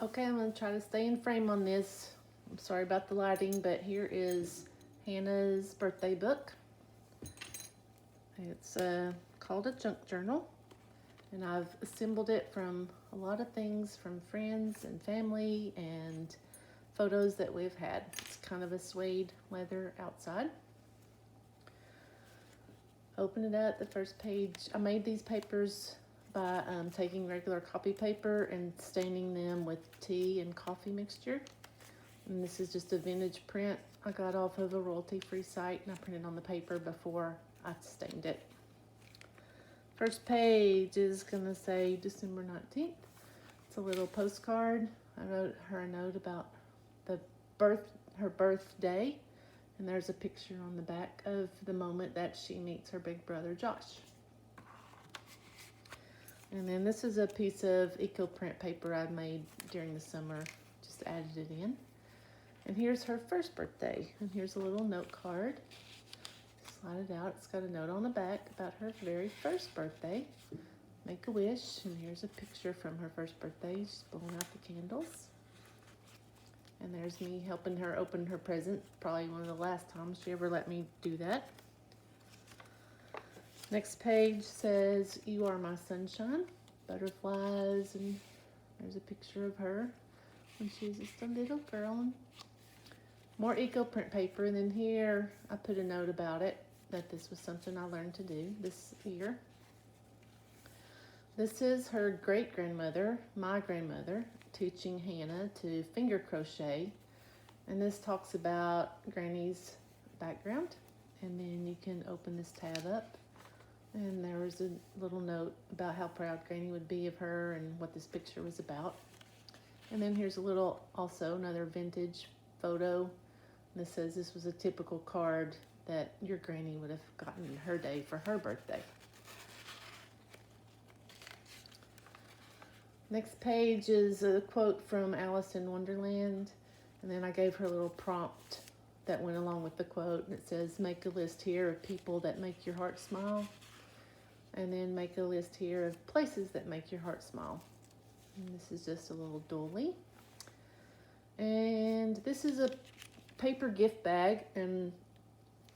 Okay, I'm going to try to stay in frame on this. I'm sorry about the lighting, but here is Hannah's birthday book. It's called a junk journal, and I've assembled it from a lot of things from friends and family and photos that we've had. It's kind of a suede leather outside. Open it up, the first page. I made these papers by taking regular copy paper and staining them with tea and coffee mixture. And this is just a vintage print I got off of a royalty-free site, and I printed on the paper before I stained it. First page is gonna say December 19th. It's a little postcard. I wrote her a note about the her birthday, and there's a picture on the back of the moment that she meets her big brother Josh. And then this is a piece of eco print paper I made during the summer, just added it in. And here's her first birthday, and here's a little note card. Slide it out. It's got a note on the back about her very first birthday. Make a wish, and here's a picture from her first birthday. She's blowing out the candles. And there's me helping her open her present. Probably one of the last times she ever let me do that. Next page says, "You are my sunshine." Butterflies, and there's a picture of her when she was just a little girl. More eco print paper, and then here I put a note about it, that this was something I learned to do this year. This is her great-grandmother, my grandmother, teaching Hannah to finger crochet. And this talks about Granny's background. And then you can open this tab up. And there was a little note about how proud Granny would be of her and what this picture was about. And then here's a little, also another vintage photo. And it says this was a typical card that your Granny would have gotten in her day for her birthday. Next page is a quote from Alice in Wonderland. And then I gave her a little prompt that went along with the quote. And it says, make a list here of people that make your heart smile. And then make a list here of places that make your heart smile. And this is just a little doily. And this is a paper gift bag, and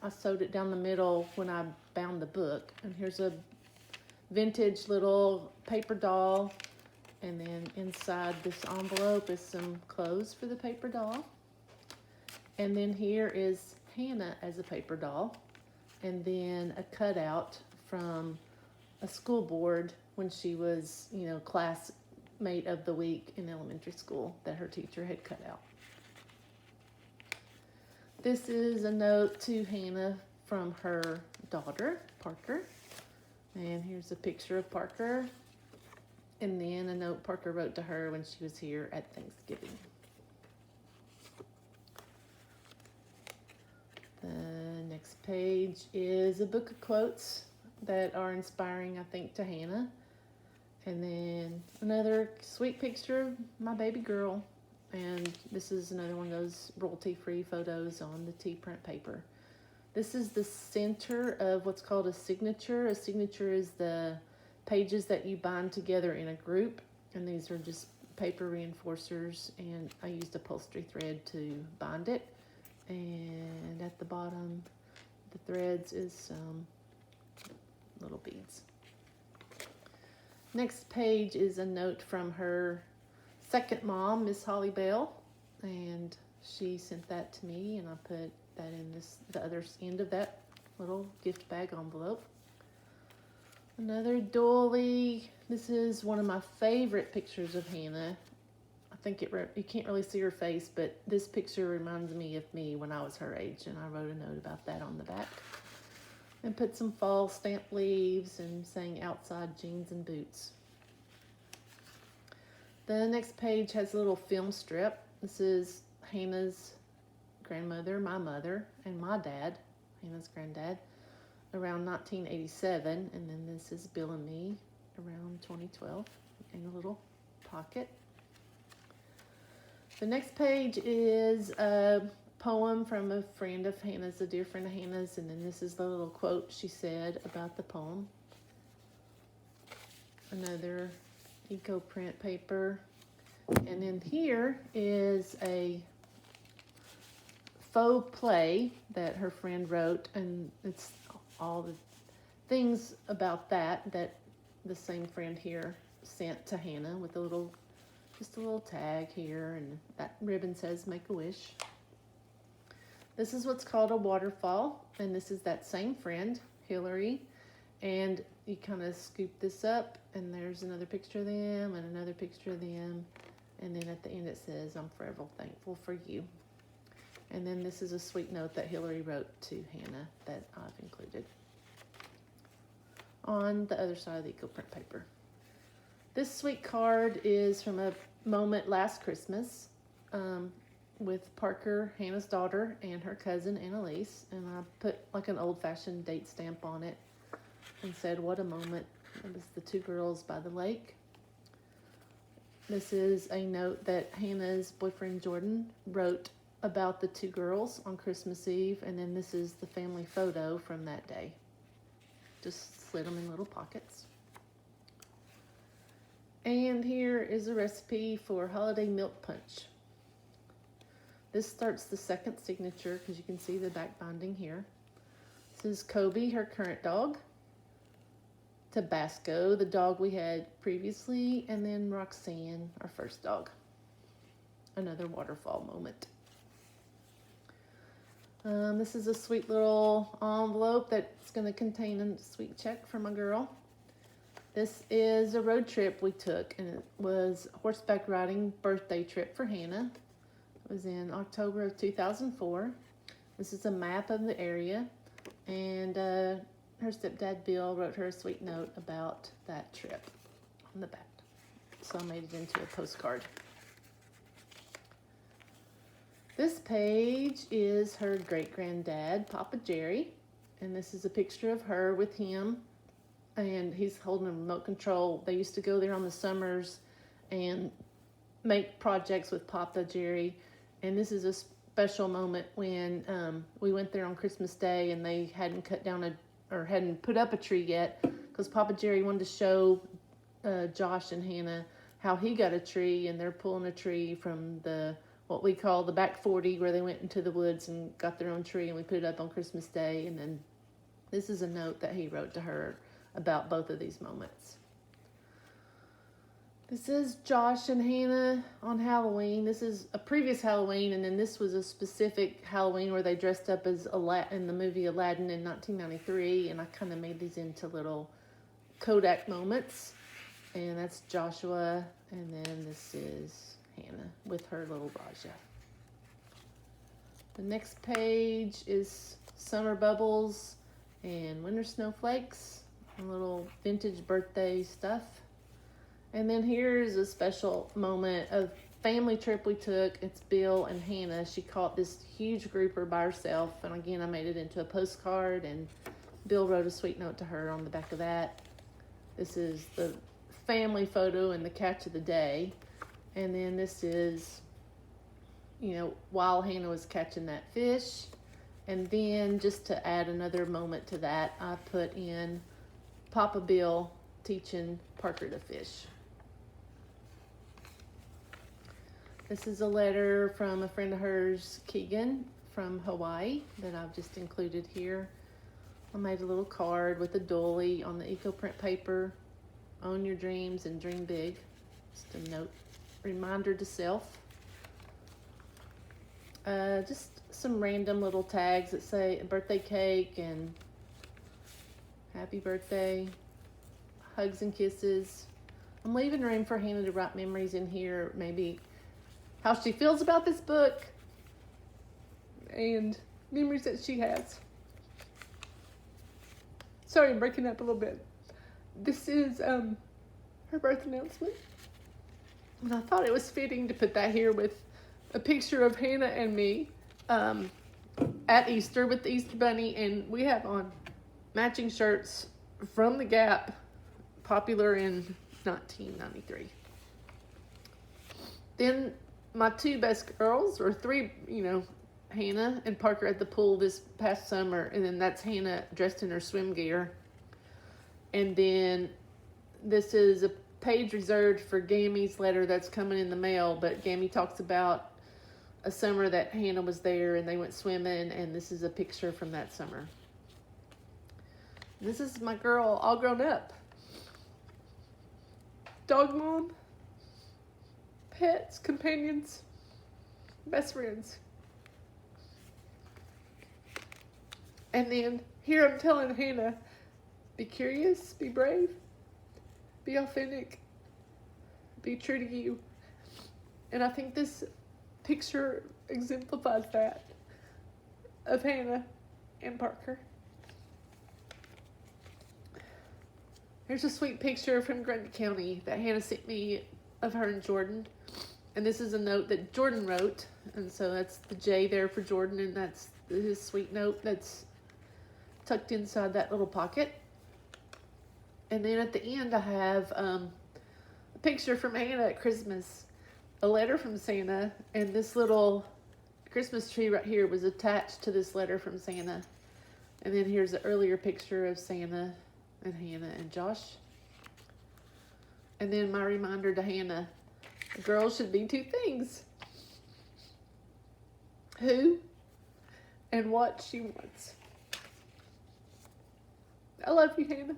I sewed it down the middle when I bound the book. And here's a vintage little paper doll. And then inside this envelope is some clothes for the paper doll. And then here is Hannah as a paper doll. And then a cutout from a school board when she was, classmate of the week in elementary school that her teacher had cut out. This is a note to Hannah from her daughter, Parker. And here's a picture of Parker. And then a note Parker wrote to her when she was here at Thanksgiving. The next page is a book of quotes that are inspiring, I think, to Hannah. And then another sweet picture of my baby girl. And this is another one of those royalty-free photos on the tea print paper. This is the center of what's called a signature. A signature is the pages that you bind together in a group, and these are just paper reinforcers, and I used upholstery thread to bind it. And at the bottom, the threads is some little beads. Next page is a note from her second mom, Miss Holly Bell, and she sent that to me, and I put that in the other end of that little gift bag envelope. Another doily. This is one of my favorite pictures of Hannah. I think you can't really see her face, but this picture reminds me of me when I was her age, and I wrote a note about that on the back. And put some fall stamp leaves and saying outside jeans and boots. The next page has a little film strip. This is Hannah's grandmother, my mother, and my dad, Hannah's granddad, around 1987. And then this is Bill and me around 2012 in a little pocket. The next page is a poem from a friend of Hannah's, a dear friend of Hannah's, and then this is the little quote she said about the poem. Another eco print paper. And then here is a faux play that her friend wrote, and it's all the things about that the same friend here sent to Hannah with just a little tag here, and that ribbon says Make a Wish. This is what's called a waterfall, and this is that same friend, Hillary, and you kind of scoop this up, and there's another picture of them and another picture of them, and then at the end it says, I'm forever thankful for you. And then this is a sweet note that Hillary wrote to Hannah that I've included on the other side of the eco print paper. This sweet card is from a moment last Christmas with Parker, Hannah's daughter, and her cousin Annalise, and I put like an old-fashioned date stamp on it and said, what a moment. It was the two girls by the lake. This is a note that Hannah's boyfriend Jordan wrote about the two girls on Christmas Eve, and then this is the family photo from that day. Just slid them in little pockets. And here is a recipe for holiday milk punch. This starts the second signature because you can see the back binding here. This is Kobe, her current dog. Tabasco, the dog we had previously, and then Roxanne, our first dog. Another waterfall moment. This is a sweet little envelope that's going to contain a sweet check from a girl. This is a road trip we took, and it was a horseback riding birthday trip for Hannah. It was in October of 2004. This is a map of the area, and her stepdad Bill wrote her a sweet note about that trip on the back. So I made it into a postcard. This page is her great-granddad, Papa Jerry, and this is a picture of her with him, and he's holding a remote control. They used to go there on the summers and make projects with Papa Jerry, and this is a special moment when we went there on Christmas Day, and they hadn't hadn't put up a tree yet, because Papa Jerry wanted to show Josh and Hannah how he got a tree, and they're pulling a tree from what we call the back 40, where they went into the woods and got their own tree, and we put it up on Christmas Day. And then this is a note that he wrote to her about both of these moments. This is Josh and Hannah on Halloween. This is a previous Halloween, and then this was a specific Halloween where they dressed up as Aladdin in the movie Aladdin in 1993, and I kind of made these into little Kodak moments. And that's Joshua, and then this is Hannah with her little Raja. The next page is summer bubbles and winter snowflakes and little vintage birthday stuff. And then here's a special moment of family trip we took. It's Bill and Hannah. She caught this huge grouper by herself, and again I made it into a postcard, and Bill wrote a sweet note to her on the back of that. This is the family photo and the catch of the day. And then this is, while Hannah was catching that fish. And then just to add another moment to that, I put in Papa Bill teaching Parker to fish. This is a letter from a friend of hers, Keegan, from Hawaii, that I've just included here. I made a little card with a doily on the eco print paper. Own your dreams and dream big. Just a note. Reminder to self. Just some random little tags that say birthday cake and happy birthday, hugs and kisses. I'm leaving room for Hannah to write memories in here, maybe how she feels about this book and memories that she has. Sorry, I'm breaking up a little bit. This is her birth announcement. And I thought it was fitting to put that here with a picture of Hannah and me at Easter with the Easter Bunny. And we have on matching shirts from the Gap, popular in 1993. Then my two best girls, or three, Hannah and Parker at the pool this past summer. And then that's Hannah dressed in her swim gear. And then this is a page reserved for Gammy's letter that's coming in the mail, but Gammy talks about a summer that Hannah was there and they went swimming, and this is a picture from that summer. This is my girl all grown up. Dog mom, pets, companions, best friends. And then here I'm telling Hannah, be curious, be brave, be authentic, be true to you. And I think this picture exemplifies that of Hannah and Parker. Here's a sweet picture from Grundy County that Hannah sent me of her and Jordan. And this is a note that Jordan wrote. And so that's the J there for Jordan, and that's his sweet note that's tucked inside that little pocket. And then at the end I have a picture from Hannah at Christmas, a letter from Santa, and this little Christmas tree right here was attached to this letter from Santa. And then here's an earlier picture of Santa and Hannah and Josh. And then my reminder to Hannah, a girl should be two things: who and what she wants. I love you, Hannah.